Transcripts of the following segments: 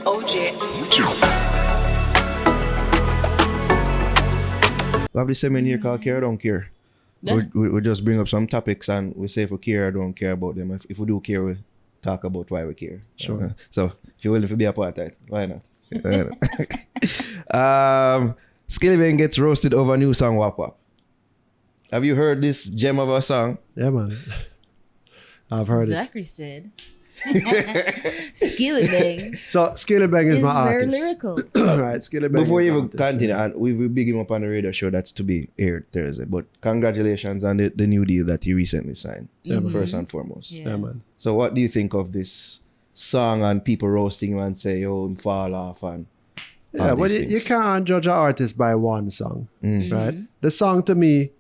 OJ. We have the segment here called Care or Don't Care. Yeah. We just bring up some topics and we say if we care or don't care about them. If we do care, we talk about why we care. Sure. So if you're willing to be a part of it, why not? Why not? Skillibeng gets roasted over new song Whap Whap. Have you heard this gem of a song? Yeah, man. I've heard Zachary said. Skillibeng So Skillibeng is is my very artist. lyrical. Right, Skillibeng. Before is you my even artist, continue, yeah. and we will big him up on the radio show that's to be aired Thursday. But congratulations on the new deal that he recently signed, first and foremost. Yeah. Yeah, man. So what do you think of this song and people roasting him and say, oh, him fall off and Yeah, all but these you things? can't judge an artist by one song, Mm. right? The song to me,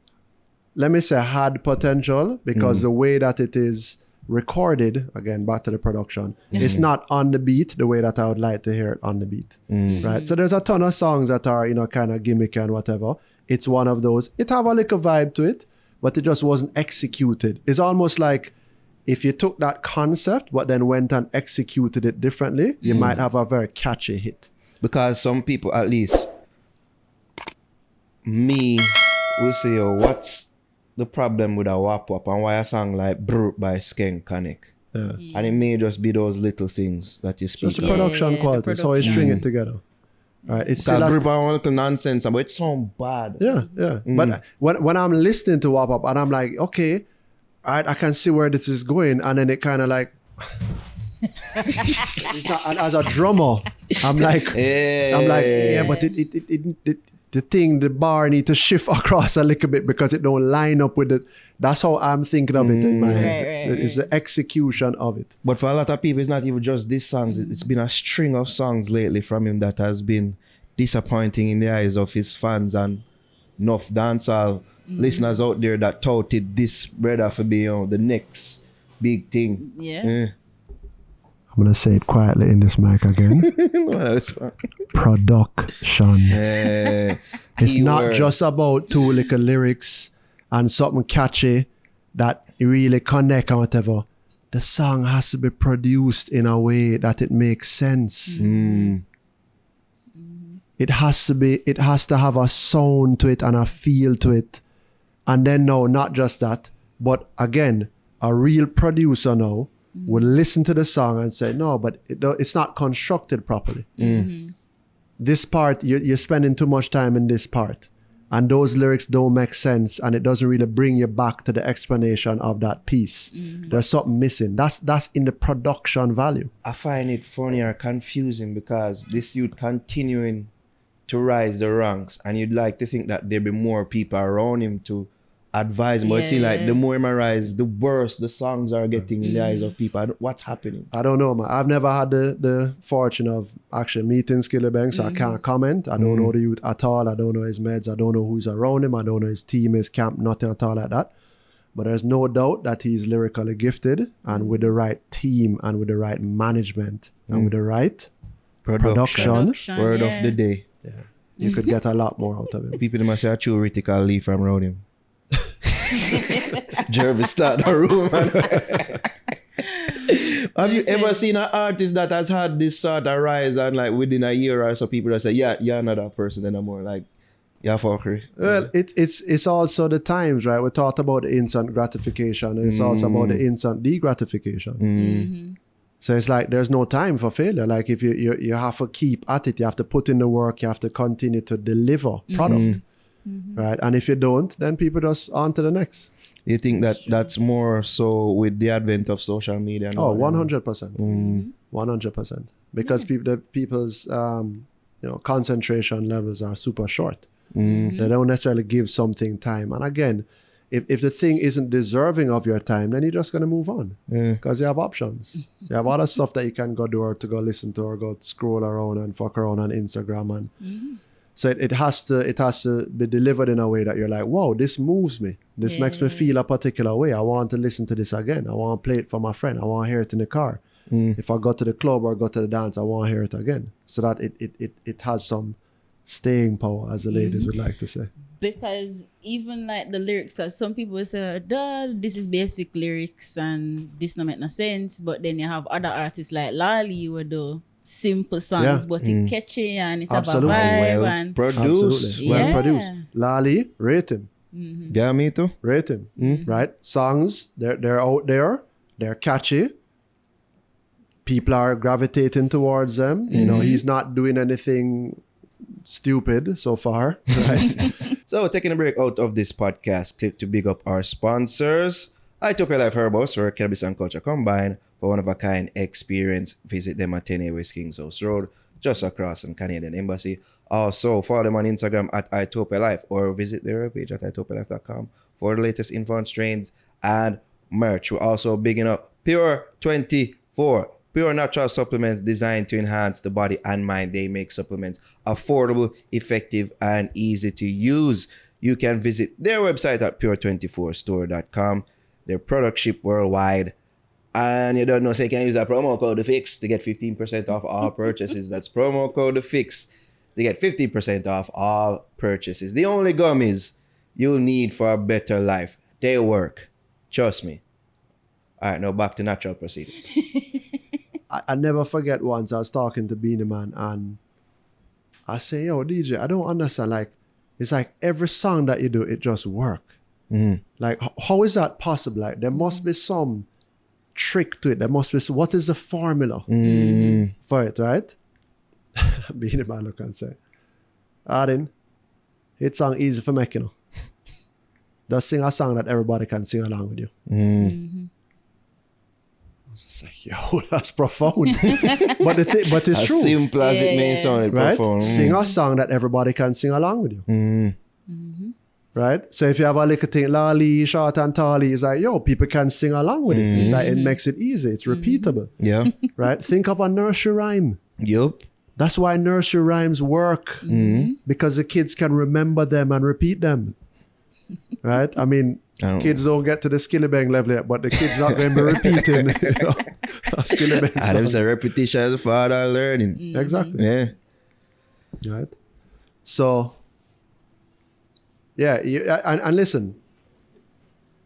let me say, had potential because the way that it is recorded, again, back to the production, it's not on the beat the way that I would like to hear it on the beat, right? So there's a ton of songs that are, kind of gimmicky and whatever. It's one of those. It have a little vibe to it, but it just wasn't executed. It's almost like if you took that concept, but then went and executed it differently, you might have a very catchy hit. Because some people, at least me, will say, oh, what's the problem with a Whap Whap and why a song like Brr by Skank Connect? Yeah. And it may just be those little things that you speak Just the about. production the quality. So you string production. it together. Right. It's Because still Brr by one little nonsense, but it sounds bad. yeah. But when I'm listening to Whap Whap and I'm like, okay, all right, I can see where this is going, and then it kind of like and as a drummer, I'm like, yeah, but the bar need to shift across a little bit because it don't line up with it. That's how I'm thinking of it in my head. Right. It's the execution of it. But for a lot of people, it's not even just these songs. It's been a string of songs lately from him that has been disappointing in the eyes of his fans and enough dancehall listeners out there that touted this brother for being the next big thing. Yeah. I'm gonna say it quietly in this mic again. Production. It's not keyword. just about two little lyrics and something catchy that really connect and whatever. The song has to be produced in a way that it makes sense. It has to have a sound to it and a feel to it. And then no, not just that, but again, a real producer now would listen to the song and say, no, but it's not constructed properly. This part, you're spending too much time in this part. And those lyrics don't make sense and it doesn't really bring you back to the explanation of that piece. There's something missing. That's in the production value. I find it funny or confusing because this youth continuing to rise the ranks and you'd like to think that there'd be more people around him to advise him. But it seems like the more him rise, the worse the songs are getting in the eyes of people. What's happening? I don't know, man. I've never had the fortune of actually meeting Skillibeng, so I can't comment. I don't know the youth at all. I don't know his meds. I don't know who's around him. I don't know his team, his camp, nothing at all like that. But there's no doubt that he's lyrically gifted and with the right team and with the right management and with the right production, Word of the day. you could get a lot more out of him. People must say a true retical leaf from around him. Jervis start the room. Have you ever seen an artist that has had this sort of rise and like within a year or so people that say, yeah, you're not that person anymore. Like, yeah, fuckery. Well, it's also the times, right? We talked about the instant gratification. It's also about the instant degratification. So it's like there's no time for failure. Like if you have to keep at it, you have to put in the work, you have to continue to deliver product, right? And if you don't, then people just on to the next. You think that that's more so with the advent of social media? Oh, 100%. 100%. Because people's concentration levels are super short. They don't necessarily give something time. And again, if the thing isn't deserving of your time, then you're just going to move on because you have options. You have other stuff that you can go do or to go listen to or go scroll around and fuck around on Instagram. And so it has to be delivered in a way that you're like, whoa, this moves me. This makes me feel a particular way. I want to listen to this again. I want to play it for my friend. I want to hear it in the car. If I go to the club or go to the dance, I want to hear it again. So that it has some staying power, as the ladies would like to say. Because even like the lyrics, cause some people say, duh, this is basic lyrics and this don't make no sense. But then you have other artists like Lali who do simple songs, Yeah. but it catchy and it Absolutely. have a vibe Well and produced. Absolutely. Well Yeah. produced. Lali, rate him. Yeah, me too. Rate him. Right? Songs, they're out there. They're catchy. People are gravitating towards them. You know, he's not doing anything stupid so far. Right? So, taking a break out of this podcast clip to big up our sponsors. Itopia Life Herbos, where cannabis and culture combine for one-of-a-kind experience. Visit them at 10A West Kings House Road, just across from Canadian Embassy. Also, follow them on Instagram at Itopia Life or visit their webpage at itopialife.com for the latest info on strains and merch. We're also bigging up Pure 24. Pure natural supplements designed to enhance the body and mind. They make supplements affordable, effective, and easy to use. You can visit their website at pure24store.com. Their product ship worldwide. And you don't know, so you can use that promo code THEFIX to get 15% off all purchases. That's promo code THEFIX to get 50% off all purchases. The only gummies you'll need for a better life. They work. Trust me. All right, now back to natural proceedings. I never forget once I was talking to Beanie Man and I say, yo, DJ, I don't understand. Like, it's like every song that you do, it just work. Like, how is that possible? Like, there must be some trick to it. There must be what is the formula for it, right? Beanie Man look and say, Harding, hit song easy for make, you know. Just sing a song that everybody can sing along with you. It's like, yo, that's profound. but it's As true. simple as it may sound, it's Right? profound. Sing a song that everybody can sing along with you. Right? So if you have a little thing, lali, short and tally, it's like, yo, people can sing along with it. It's like, it makes it easy. It's repeatable. Yeah. Right? Think of a nursery rhyme. Yup. That's why nursery rhymes work. Because the kids can remember them and repeat them. Right? I mean, kids don't get to the Skillibeng level yet, but the kids not going to be repeating. You know, a Skillibeng And them song. say repetition is the father of learning. Exactly. Yeah. Right? So, yeah, and listen,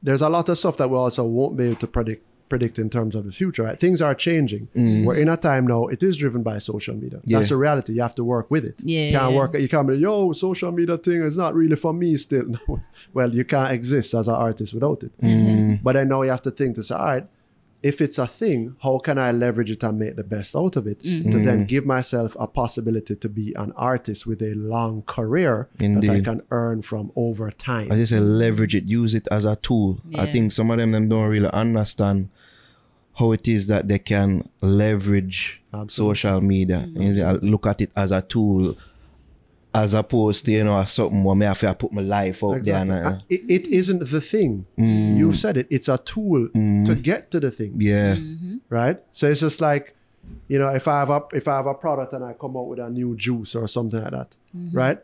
there's a lot of stuff that we also won't be able to predict in terms of the future, right? Things are changing. We're in a time now, it is driven by social media. Yeah. That's a reality. You have to work with it. Yeah. You can't be, yo, social media thing is not really for me still. No. Well, you can't exist as an artist without it. But then now you have to think to say, all right, if it's a thing, how can I leverage it and make the best out of it to then give myself a possibility to be an artist with a long career that I Indeed. can earn from over time. I just say leverage it, use it as a tool. I Yeah. think some of them don't really understand how it is that they can leverage social media. You see, I look at it as a tool as opposed to, as something where I have to put my life out there. Exactly. And, It isn't the thing. You said it. It's a tool to get to the thing. yeah. Right? So it's just like, if I have a product and I come out with a new juice or something like that, right?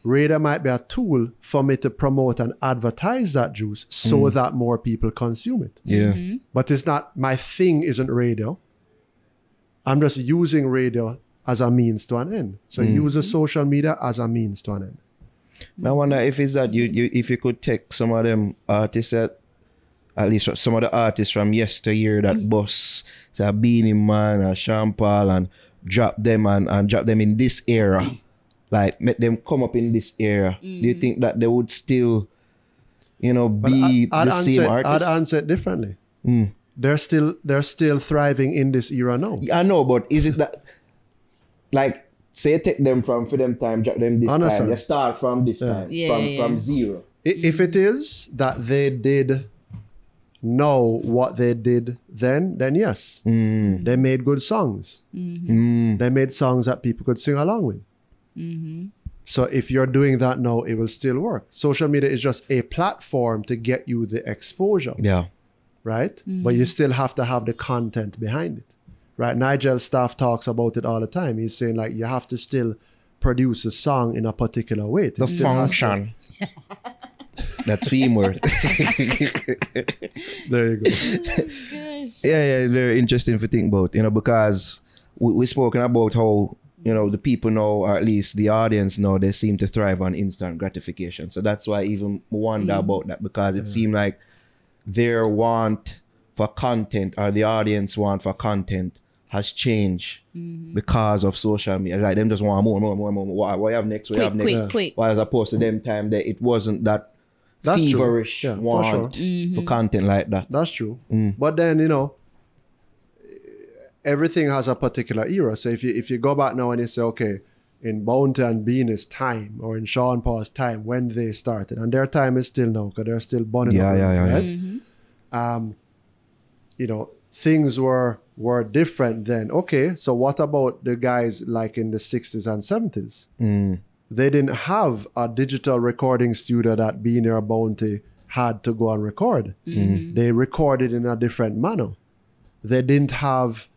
Radar might be a tool for me to promote and advertise that juice so that more people consume it. Yeah. But it's not, my thing isn't radio. I'm just using radio as a means to an end. So use the social media as a means to an end. I wonder if it's that if you could take some of them artists at least some of the artists from yesteryear that bust, say Beanie Man or Sean Paul, and drop them and drop them in this era, like make them come up in this era. Do you think that they would still, be the same artists? I'd answer it differently. They're still thriving in this era now. I know, but is it that, like, say take them for them time, drop them this Understand. time, you start from this time, from zero. If it is that they did know what they did then yes. They made good songs. They made songs that people could sing along with. So if you're doing that now, it will still work. Social media is just a platform to get you the exposure. Yeah. Right? But you still have to have the content behind it. Right? Nigel Staff talks about it all the time. He's saying, like, you have to still produce a song in a particular way. The function. That's theme word. There you go. Gosh. Yeah, it's very interesting to think about, because we spoken about how, the people know, or at least the audience know, they seem to thrive on instant gratification. So that's why I even wonder about that, because it seemed like their want for content, or the audience want for content, has changed because of social media. Like them just want more. What you have next? What you have next? Quick. While as opposed to them time that it wasn't that That's true. feverish Yeah, for want sure. for content like that. That's true. But then, you know, everything has a particular era. So if you go back now and you say, okay, in Bounty and Beanie's time or in Sean Paul's time when they started, and their time is still now because they're still burning up, right? You know, things were different then. Okay, so what about the guys like in the 60s and 70s? They didn't have a digital recording studio that Beanie or Bounty had to go and record. They recorded in a different manner. They didn't have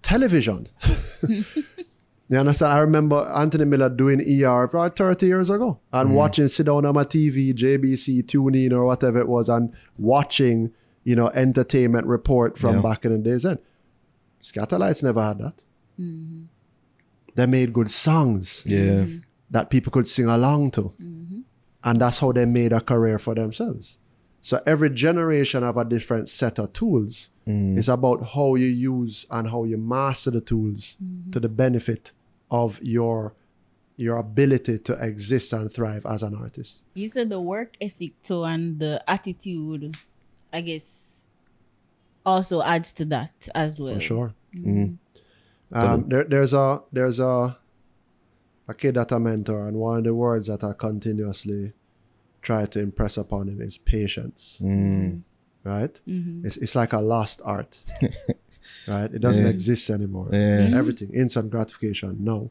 television. You understand? I remember Anthony Miller doing ER about 30 years ago and watching, sit down on my TV, JBC, TuneIn or whatever it was, and watching, you know, entertainment report from back in the days then. Scatterlights never had that. They made good songs that people could sing along to. And that's how they made a career for themselves. So every generation have a different set of tools. It's about how you use and how you master the tools to the benefit of your ability to exist and thrive as an artist. You said the work ethic too and the attitude, I guess, also adds to that as well. For sure. There's a kid that I mentor, and one of the words that I continuously try to impress upon him is patience. Right? It's like a lost art. Right? It doesn't exist anymore. Everything, instant gratification, no.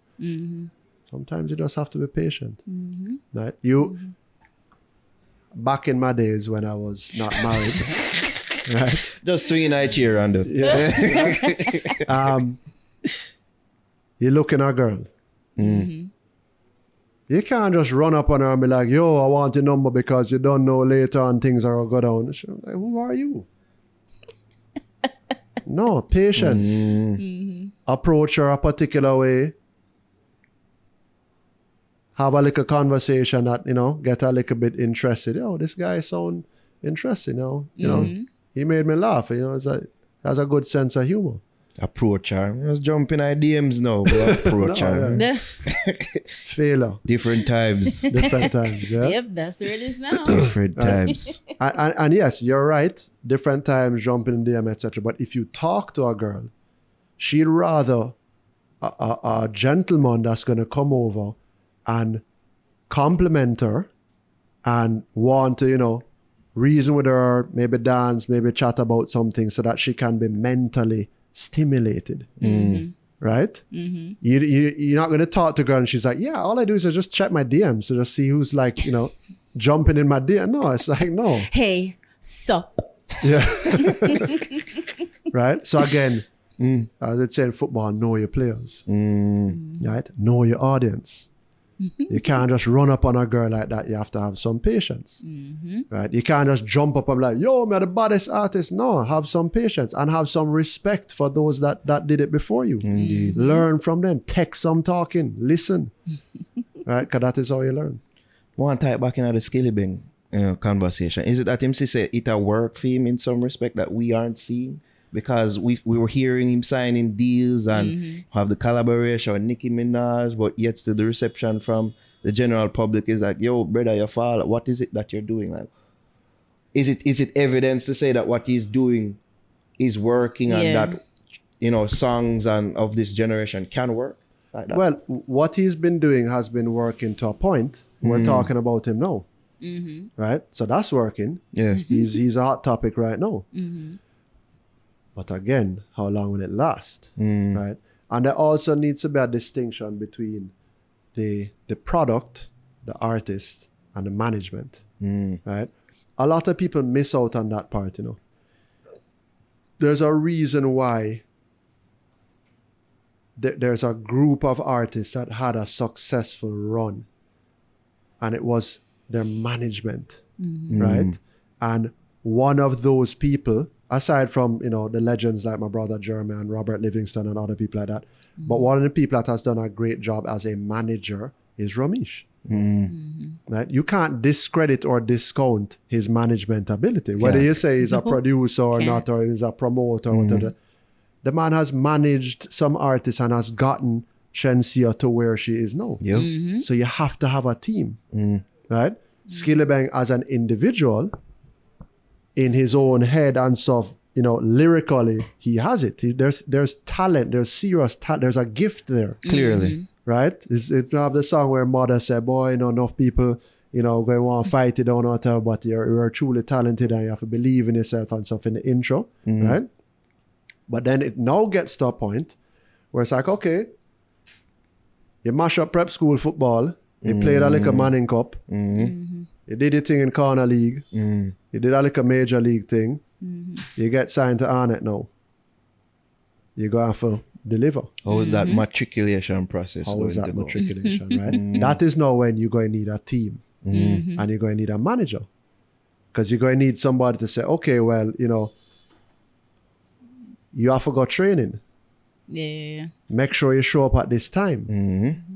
Sometimes you just have to be patient. Right? Back in my days when I was not married, right? Just swinging a chair on it. You look in a girl. You can't just run up on her and be like, yo, I want your number because you don't know later on things are going to go down. She's like, who are you? No, patience. Approach her a particular way. Have a little conversation that, you know, get a little bit interested. Oh, this guy sound interesting, you know. He made me laugh, you know. Has a good sense of humor. Approach her. Just jump in our DMs now. But approach her. Failure. Different times. Different times, yeah. Yep, that's where it is now. Different times. And yes, you're right. Different times, jumping in DM, etc. But if you talk to a girl, she'd rather a gentleman that's going to come over and compliment her and want to, you know, reason with her, maybe dance, maybe chat about something so that she can be mentally stimulated. Right? You're not going to talk to a girl and she's like, yeah, all I do is I just check my DMs to just see who's like, you know, jumping in my DM. No, it's like, no. Hey, sup? Yeah. Right? So again, as it's saying in football, know your players. Right? Know your audience. You can't just run up on a girl like that. You have to have some patience. Right? You can't just jump up and be like, yo, I'm the baddest artist. No, have some patience and have some respect for those that did it before you. Learn from them. Text some talking. Listen. Right? Because that is how you learn. One type back in the Skillibeng conversation. Is it that him say it a work for him in some respect that we aren't seeing? Because we were hearing him signing deals and have the collaboration with Nicki Minaj, but yet still the reception from the general public is like, yo, brother, you fall. What is it that you're doing? Like, is it evidence to say that what he's doing is working and that, you know, songs and of this generation can work like that? Well, what he's been doing has been working to a point. We're talking about him now. Right? So that's working. Yeah. He's a hot topic right now. But again, how long will it last? Right? And there also needs to be a distinction between the product, the artist, and the management. Right? A lot of people miss out on that part, you know. There's a reason why there's a group of artists that had a successful run. And it was their management. Right? And one of those people, aside from, you know, the legends like my brother Jeremy and Robert Livingston and other people like that, but one of the people that has done a great job as a manager is Ramesh. Right? You can't discredit or discount his management ability. Whether you say he's a producer or not, or he's a promoter or whatever, The man has managed some artists and has gotten Shenseea to where she is now. Yep. So you have to have a team, right? Skillibeng as an individual, in his own head and stuff, you know, lyrically, he has it. There's talent, there's serious talent, there's a gift there. Clearly. Right? It have the song where mother said, boy, you know, enough people, you know, going to want to fight, you don't know what to, but you're truly talented and you have to believe in yourself and stuff in the intro, right? But then it now gets to a point where it's like, okay, you mash up prep school football, you played a little Manning Cup, you did your thing in Corner League, you did a little Major League thing, you get signed to Arnett now. You go have to deliver. How is that matriculation process? How is that going to go? matriculation, right? That is now when you're going to need a team and you're going to need a manager. Because you're going to need somebody to say, okay, well, you know, you have to go training. Yeah. Make sure you show up at this time.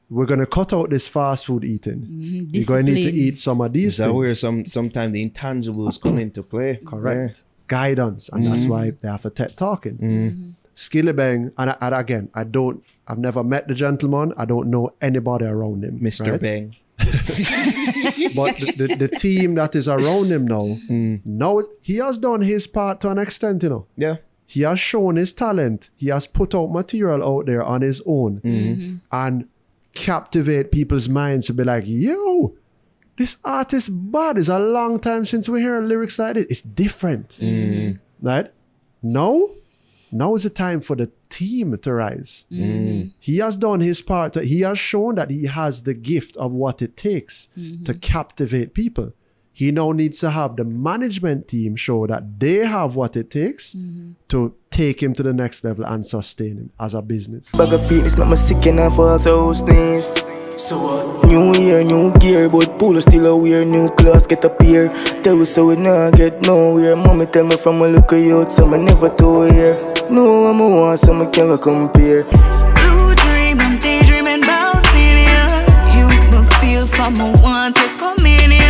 We're going to cut out this fast food eating. You're going to need to eat some of these Is that things. where sometimes the intangibles come into play? Correct. Guidance. And that's why they have to take talking. Skillibeng, and again, I've never met the gentleman. I don't know anybody around him. Mr. right? Bang. But the team that is around him now he has done his part to an extent, you know. Yeah. He has shown his talent. He has put out material out there on his own and captivate people's minds to be like, yo, this artist bad. It's a long time since we hear lyrics like this. It's different. Right? Now is the time for the team to rise. He has done his part. He has shown that he has the gift of what it takes to captivate people. He now needs to have the management team show that they have what it takes to take him to the next level and sustain him as a business. Bag of fitness make me sick enough for those things. So what? New year, new gear, but pool still a wear. New class get up here. Tell us so we not get nowhere. Mommy tell me from a look of youth, so me never to hear. No one want, so me can't compare. Blue dream, I'm daydreaming about seeing you. You me feel from a want to come in here.